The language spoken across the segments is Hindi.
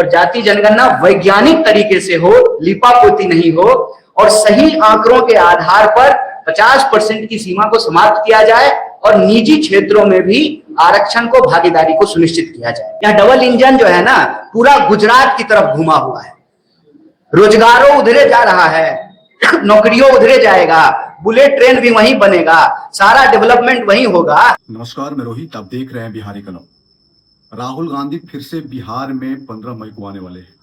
और जाति जनगणना वैज्ञानिक तरीके से हो, लिपापोती नहीं हो और सही आंकड़ों के आधार पर 50% की सीमा को समाप्त किया जाए और निजी क्षेत्रों में भी आरक्षण को, भागीदारी को सुनिश्चित किया जाए। यह डबल इंजन जो है ना, पूरा गुजरात की तरफ घुमा हुआ है। रोजगारों उधरे जा रहा है, नौकरियों उधरे जाएगा, बुलेट ट्रेन भी वहीं बनेगा, सारा डेवलपमेंट वहीं होगा। नमस्कार, मैं रोहित, आप देख रहे हैं बिहारी कलम। राहुल गांधी फिर से बिहार में 15 मई को आने वाले हैं।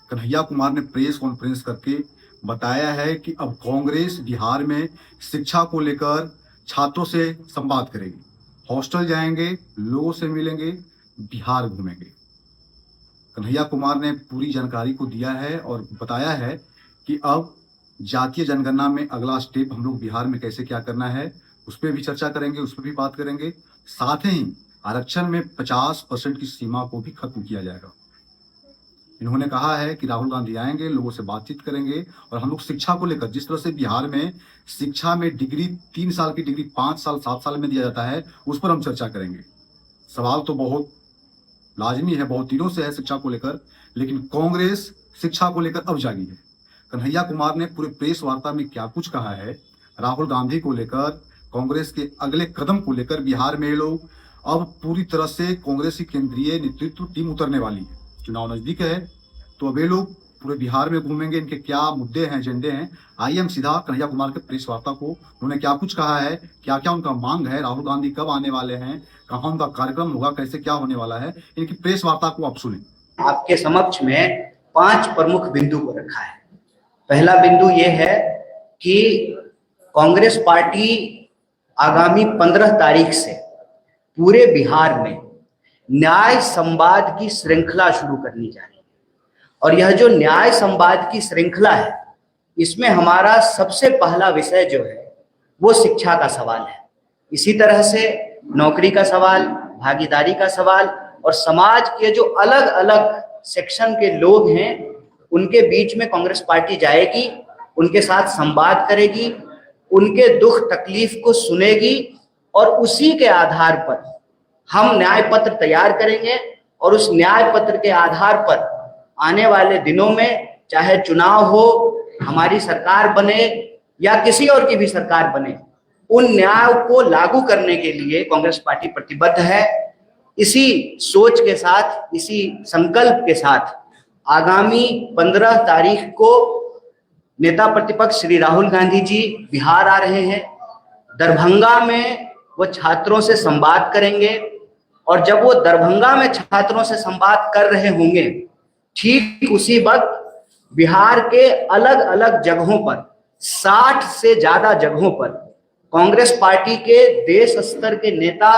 कन्हैया कुमार ने प्रेस कॉन्फ्रेंस करके बताया है कि अब कांग्रेस बिहार में शिक्षा को लेकर छात्रों से संवाद करेगी, हॉस्टल जाएंगे, लोगों से मिलेंगे, बिहार घूमेंगे। कन्हैया कुमार ने पूरी जानकारी को दिया है और बताया है कि अब जातीय जनगणना में अगला स्टेप हम लोग बिहार में कैसे क्या करना है, उस पर भी चर्चा करेंगे, उस पर भी बात करेंगे। साथ ही आरक्षण में 50% की सीमा को भी खत्म किया जाएगा। इन्होंने कहा है कि राहुल गांधी आएंगे, लोगों से बातचीत करेंगे और हम लोग शिक्षा को लेकर, जिस तरह से बिहार में शिक्षा में डिग्री 3 साल की डिग्री 5 साल 7 साल में दिया जाता है, उस पर हम चर्चा करेंगे। सवाल तो बहुत लाजमी है, बहुत दिनों से है शिक्षा को लेकर, लेकिन कांग्रेस शिक्षा को लेकर अब जागी है। कन्हैया कुमार ने पूरे प्रेस वार्ता में क्या कुछ कहा है राहुल गांधी को लेकर, कांग्रेस के अगले कदम को लेकर, बिहार में लोग अब पूरी तरह से कांग्रेस की केंद्रीय नेतृत्व टीम उतरने वाली है। चुनाव नजदीक है तो अब ये लोग पूरे बिहार में घूमेंगे, इनके क्या मुद्दे हैं, एजेंडे हैं। आइए हम सीधा कन्हैया कुमार के प्रेस वार्ता को, उन्होंने क्या कुछ कहा है, क्या क्या उनका मांग है, राहुल गांधी कब आने वाले हैं, कहाँ उनका कार्यक्रम होगा, कैसे क्या होने वाला है, इनकी प्रेस वार्ता को आप सुने। आपके समक्ष में 5 प्रमुख बिंदु को रखा है। पहला बिंदु ये है कि कांग्रेस पार्टी आगामी 15 तारीख से पूरे बिहार में न्याय संवाद की श्रृंखला शुरू करनी जा रही है। और यह जो न्याय संवाद की श्रृंखला है, इसमें हमारा सबसे पहला विषय जो है वो शिक्षा का सवाल है। इसी तरह से नौकरी का सवाल, भागीदारी का सवाल और समाज के जो अलग अलग सेक्शन के लोग हैं उनके बीच में कांग्रेस पार्टी जाएगी, उनके साथ संवाद करेगी, उनके दुख तकलीफ को सुनेगी और उसी के आधार पर हम न्याय पत्र तैयार करेंगे। और उस न्याय पत्र के आधार पर आने वाले दिनों में, चाहे चुनाव हो, हमारी सरकार बने या किसी और की भी सरकार बने, उन न्याय को लागू करने के लिए कांग्रेस पार्टी प्रतिबद्ध है। इसी सोच के साथ, इसी संकल्प के साथ आगामी 15 तारीख को नेता प्रतिपक्ष श्री राहुल गांधी जी बिहार आ रहे हैं। दरभंगा में वो छात्रों से संवाद करेंगे और जब वो दरभंगा में छात्रों से संवाद कर रहे होंगे, ठीक उसी वक्त बिहार के अलग अलग जगहों पर, 60 से ज्यादा जगहों पर कांग्रेस पार्टी के देश स्तर के नेता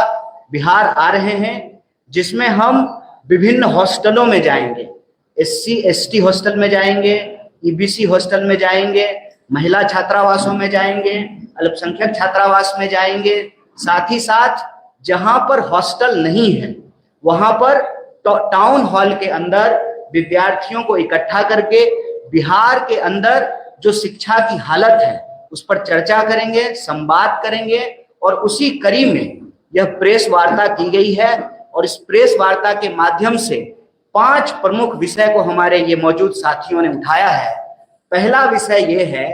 बिहार आ रहे हैं, जिसमें हम विभिन्न हॉस्टलों में जाएंगे। SC ST हॉस्टल में जाएंगे, EBC हॉस्टल में जाएंगे, महिला छात्रावासों में जाएंगे, अल्पसंख्यक छात्रावास में जाएंगे। साथ ही साथ जहां पर हॉस्टल नहीं है वहां पर टाउन हॉल के अंदर विद्यार्थियों को इकट्ठा करके बिहार के अंदर जो शिक्षा की हालत है उस पर चर्चा करेंगे, संवाद करेंगे। और उसी कड़ी में यह प्रेस वार्ता की गई है और इस प्रेस वार्ता के माध्यम से 5 प्रमुख विषय को हमारे ये मौजूद साथियों ने उठाया है। पहला विषय ये है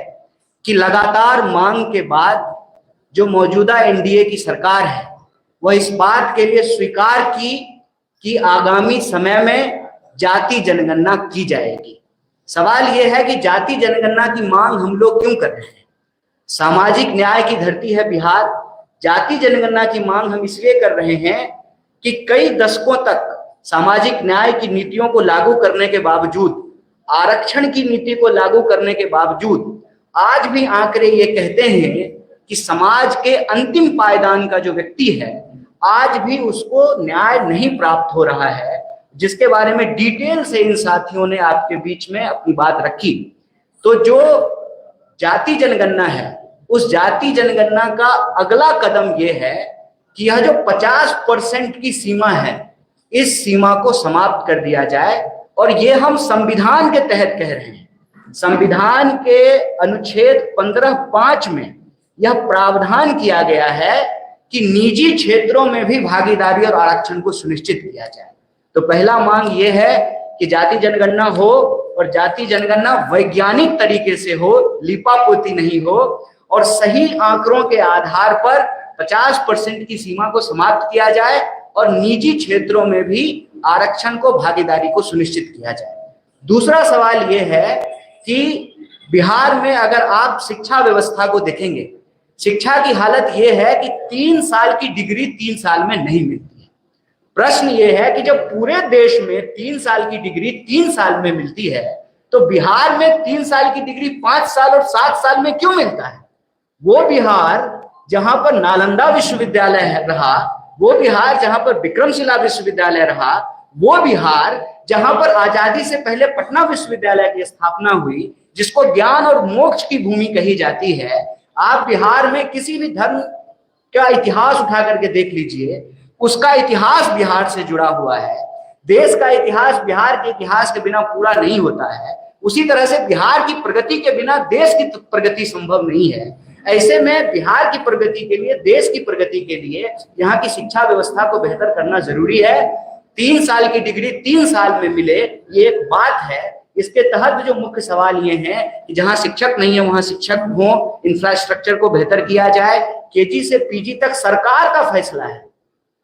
कि लगातार मांग के बाद जो मौजूदा NDA की सरकार है वह इस बात के लिए स्वीकार की कि आगामी समय में जाति जनगणना की जाएगी। सवाल यह है कि जाति जनगणना की मांग हम लोग क्यों कर रहे हैं? सामाजिक न्याय की धरती है बिहार। जाति जनगणना की मांग हम इसलिए कर रहे हैं कि कई दशकों तक सामाजिक न्याय की नीतियों को लागू करने के बावजूद, आरक्षण की नीति को लागू करने के बावजूद आज भी आंकड़े ये कहते हैं कि समाज के अंतिम पायदान का जो व्यक्ति है आज भी उसको न्याय नहीं प्राप्त हो रहा है, जिसके बारे में डिटेल से इन साथियों ने आपके बीच में अपनी बात रखी। तो जो जाति जनगणना है, उस जाति जनगणना का अगला कदम यह है कि यह जो 50% की सीमा है, इस सीमा को समाप्त कर दिया जाए। और ये हम संविधान के तहत कह रहे हैं। संविधान के अनुच्छेद 15(5) में यह प्रावधान किया गया है कि निजी क्षेत्रों में भी भागीदारी और आरक्षण को सुनिश्चित किया जाए। तो पहला मांग यह है कि जाति जनगणना हो और जाति जनगणना वैज्ञानिक तरीके से हो, लिपापोती नहीं हो, और सही आंकड़ों के आधार पर 50% की सीमा को समाप्त किया जाए और निजी क्षेत्रों में भी आरक्षण को, भागीदारी को सुनिश्चित किया जाए। दूसरा सवाल यह है कि बिहार में अगर आप शिक्षा व्यवस्था को देखेंगे, शिक्षा की हालत यह है कि 3 साल की डिग्री 3 साल में नहीं मिलती है। प्रश्न यह है कि जब पूरे देश में 3 साल की डिग्री 3 साल में मिलती है, तो बिहार में 3 साल की डिग्री 5 साल और 7 साल में क्यों मिलता है? वो बिहार जहां पर नालंदा विश्वविद्यालय रहा, वो बिहार जहां पर विक्रमशिला विश्वविद्यालय रहा, वो बिहार जहां पर आजादी से पहले पटना विश्वविद्यालय की स्थापना हुई, जिसको ज्ञान और मोक्ष की भूमि कही जाती है, आप बिहार में किसी भी धर्म का इतिहास उठा करके देख लीजिए, उसका इतिहास बिहार से जुड़ा हुआ है। देश का इतिहास बिहार के इतिहास के बिना पूरा नहीं होता है। उसी तरह से बिहार की प्रगति के बिना देश की प्रगति संभव नहीं है। ऐसे में बिहार की प्रगति के लिए, देश की प्रगति के लिए यहाँ की शिक्षा व्यवस्था को बेहतर करना जरूरी है। 3 साल की डिग्री 3 साल में मिले, ये एक बात है। इसके तहत जो मुख्य सवाल ये हैं कि जहां शिक्षक नहीं है वहां शिक्षक हो, इंफ्रास्ट्रक्चर को बेहतर किया जाए। केजी से पीजी तक सरकार का फैसला है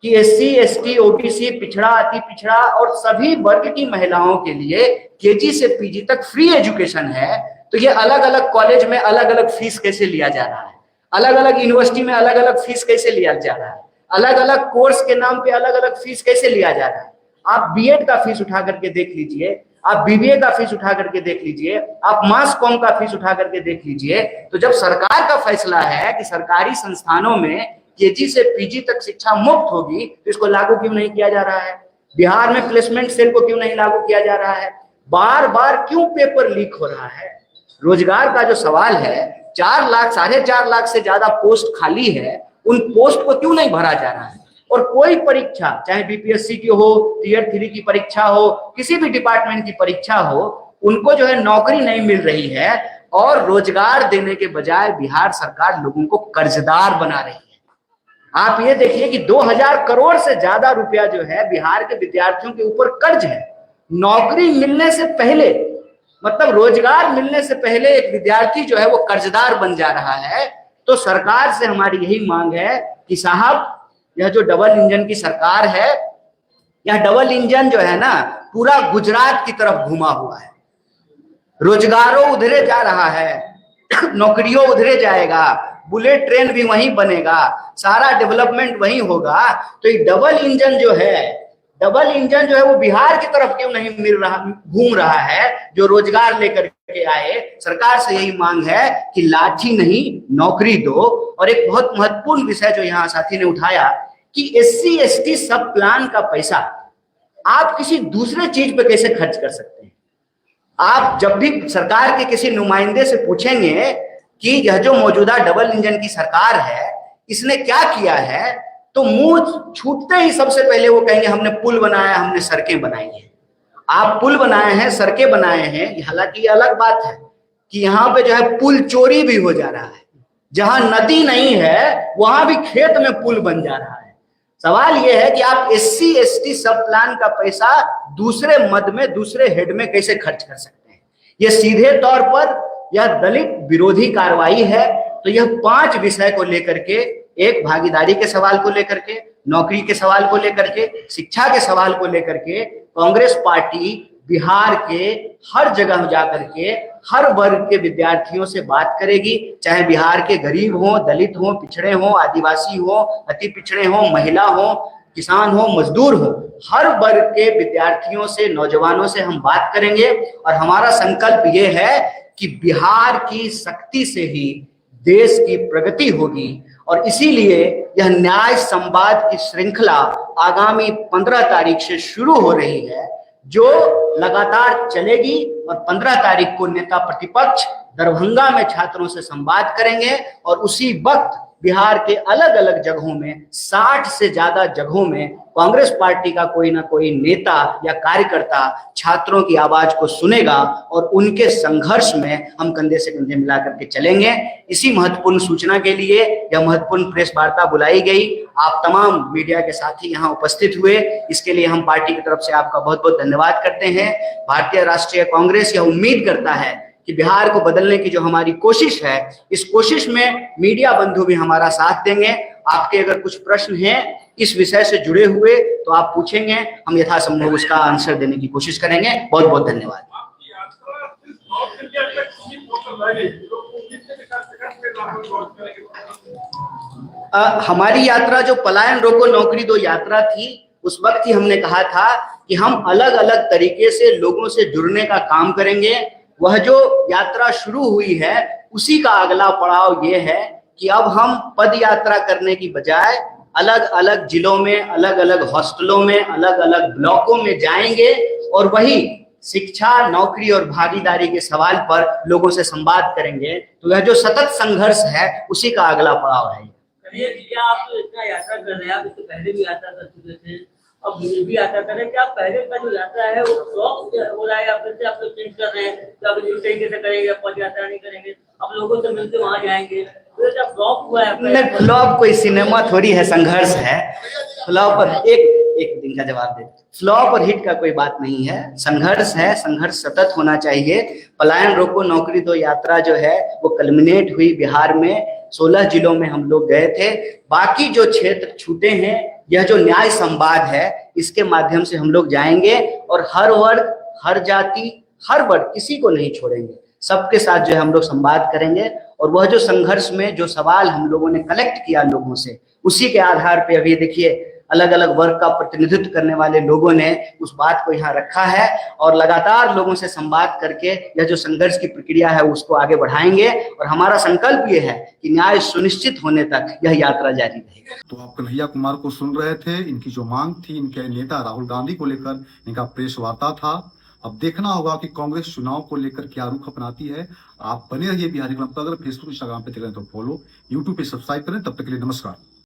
कि एससी, एसटी, ओबीसी, पिछड़ा, अति पिछड़ा और सभी वर्ग की महिलाओं के लिए केजी से पीजी तक फ्री एजुकेशन है। तो ये अलग अलग कॉलेज में अलग अलग फीस कैसे लिया जा रहा है, अलग अलग यूनिवर्सिटी में अलग अलग फीस कैसे लिया जा रहा है, अलग अलग कोर्स के नाम पे अलग अलग फीस कैसे लिया जा रहा है। आप बीएड का फीस उठा करके देख लीजिए, आप बीबीए का फीस उठा करके देख लीजिए, आप मास कॉम का फीस उठा करके देख लीजिए। तो जब सरकार का फैसला है कि सरकारी संस्थानों में केजी से पीजी तक शिक्षा मुफ्त होगी, तो इसको लागू क्यों नहीं किया जा रहा है? बिहार में प्लेसमेंट सेल को क्यों नहीं लागू किया जा रहा है? बार बार क्यों पेपर लीक हो रहा है? रोजगार का जो सवाल है, 4 लाख 4.5 लाख से ज्यादा पोस्ट खाली है, उन पोस्ट को क्यों नहीं भरा जा रहा है? और कोई परीक्षा, चाहे बीपीएससी की हो, टियर 3 की परीक्षा हो, किसी भी डिपार्टमेंट की परीक्षा हो, उनको जो है नौकरी नहीं मिल रही है और रोजगार देने के बजाय बिहार सरकार लोगों को कर्जदार बना रही है। आप ये देखिए कि 2000 करोड़ से ज्यादा रुपया जो है बिहार के विद्यार्थियों के ऊपर कर्ज है। नौकरी मिलने से पहले, मतलब रोजगार मिलने से पहले एक विद्यार्थी जो है वो कर्जदार बन जा रहा है। तो सरकार से हमारी यही मांग है कि साहब, यह जो डबल इंजन की सरकार है, यह डबल इंजन जो है ना पूरा गुजरात की तरफ घुमा हुआ है। रोजगारों उधरे जा रहा है, नौकरियों उधरे जाएगा, बुलेट ट्रेन भी वहीं बनेगा, सारा डेवलपमेंट वहीं होगा। तो ये डबल इंजन जो है वो बिहार की तरफ क्यों नहीं घूम रहा है, जो रोजगार लेकर के आए। सरकार से यही मांग है कि लाठी नहीं नौकरी दो। और एक बहुत महत्वपूर्ण विषय जो यहाँ साथी ने उठाया कि एससी एसटी सब प्लान का पैसा आप किसी दूसरे चीज पे कैसे खर्च कर सकते हैं? आप जब भी सरकार के किसी नुमाइंदे से पूछेंगे कि यह जो मौजूदा डबल इंजन की सरकार है, इसने क्या किया है, तो मुंह छूटते ही सबसे पहले वो कहेंगे हमने पुल बनाया, हमने सड़कें बनाई हैं। आप पुल बनाए हैं, सड़कें बनाए हैं, हालांकि ये अलग बात है कि यहाँ पे जो है पुल चोरी भी हो जा रहा है। जहां नदी नहीं है वहां भी खेत में पुल बन जा रहा है। सवाल यह है कि आप एससी एसटी सब प्लान का पैसा दूसरे मद में, दूसरे हेड में कैसे खर्च कर सकते हैं? यह सीधे तौर पर यह दलित विरोधी कार्रवाई है। तो यह 5 विषय को लेकर के, एक भागीदारी के सवाल को लेकर के, नौकरी के सवाल को लेकर के, शिक्षा के सवाल को लेकर के, कांग्रेस पार्टी बिहार के हर जगह जाकर के हर वर्ग के विद्यार्थियों से बात करेगी, चाहे बिहार के गरीब हो, दलित हो, पिछड़े हो, आदिवासी हो, अति पिछड़े हो, महिला हो, किसान हो, मजदूर हो, हर वर्ग के विद्यार्थियों से, नौजवानों से हम बात करेंगे। और हमारा संकल्प ये है कि बिहार की शक्ति से ही देश की प्रगति होगी। और इसीलिए यह न्याय संवाद की श्रृंखला आगामी 15 तारीख से शुरू हो रही है, जो लगातार चलेगी। और 15 तारीख को नेता प्रतिपक्ष दरभंगा में छात्रों से संवाद करेंगे और उसी वक्त बिहार के अलग अलग जगहों में 60 से ज्यादा जगहों में कांग्रेस पार्टी का कोई ना कोई नेता या कार्यकर्ता छात्रों की आवाज को सुनेगा और उनके संघर्ष में हम कंधे से कंधे मिला करके चलेंगे। इसी महत्वपूर्ण सूचना के लिए यह महत्वपूर्ण प्रेस वार्ता बुलाई गई। आप तमाम मीडिया के साथी यहाँ उपस्थित हुए, इसके लिए हम पार्टी की तरफ से आपका बहुत बहुत धन्यवाद करते हैं। भारतीय राष्ट्रीय कांग्रेस यह उम्मीद करता है कि बिहार को बदलने की जो हमारी कोशिश है, इस कोशिश में मीडिया बंधु भी हमारा साथ देंगे। आपके अगर कुछ प्रश्न हैं इस विषय से जुड़े हुए तो आप पूछेंगे, हम यथासंभव उसका आंसर देने की कोशिश करेंगे। बहुत बहुत धन्यवाद। हमारी यात्रा जो पलायन रोको नौकरी दो यात्रा थी, उस वक्त ही हमने कहा था कि हम अलग अलग तरीके से लोगों से जुड़ने का काम करेंगे। वह जो यात्रा शुरू हुई है उसी का अगला पड़ाव ये है कि अब हम पद यात्रा करने की बजाय अलग अलग जिलों में, अलग अलग हॉस्टलों में, अलग अलग ब्लॉकों में जाएंगे और वही शिक्षा, नौकरी और भागीदारी के सवाल पर लोगों से संवाद करेंगे। तो यह जो सतत संघर्ष है उसी का अगला पड़ाव है। क्या आप इतना यात्रा कर रहे हैं, आप इससे पहले भी यात्रा कर चुके थे, अब भी यात्रा कर रहे हैं, क्या पहले का जो यात्रा है वो फ्लॉप हो रहा है या फिर से आप लोग चेंज कर रहे हैं, तो आप इस तरीके से करेंगे, पद यात्रा नहीं करेंगे, अब लोगों से मिलते वहां जाएंगे, तो क्या फ्लॉप हुआ है? नहीं, फ्लॉप कोई सिनेमा थोड़ी है, संघर्ष है। फ्लॉप और एक दिन का जवाब दे, फ्लॉप और हिट का कोई बात नहीं है, संघर्ष है, संघर्ष सतत होना चाहिए। पलायन रोको नौकरी दो यात्रा जो है वो कल्मिनेट हुई बिहार में, 16 जिलों में हम लोग गए थे। बाकी जो क्षेत्र छूटे हैं, यह जो न्याय संवाद है इसके माध्यम से हम लोग जाएंगे और हर वर्ग, हर जाति, हर वर्ग किसी को नहीं छोड़ेंगे, सबके साथ जो है हम लोग संवाद करेंगे। और वह जो संघर्ष में जो सवाल हम लोगों ने कलेक्ट किया लोगों से, उसी के आधार पे अभी देखिए अलग अलग वर्ग का प्रतिनिधित्व करने वाले लोगों ने उस बात को यहाँ रखा है और लगातार लोगों से संवाद करके यह जो संघर्ष की प्रक्रिया है उसको आगे बढ़ाएंगे। और हमारा संकल्प ये है कि न्याय सुनिश्चित होने तक यह यात्रा जारी रहेगी। तो आप कन्हैया कुमार को सुन रहे थे, इनकी जो मांग थी, इनके नेता राहुल गांधी को लेकर इनका प्रेस वार्ता था। अब देखना होगा कि कांग्रेस चुनाव को लेकर क्या रुख अपनाती है। आप बने रहिए बिहारी क्लब पर। अगर फेसबुक, इंस्टाग्राम पे देख रहे हैं तो फॉलो, यूट्यूब पे सब्सक्राइब करें। तब तक के लिए नमस्कार।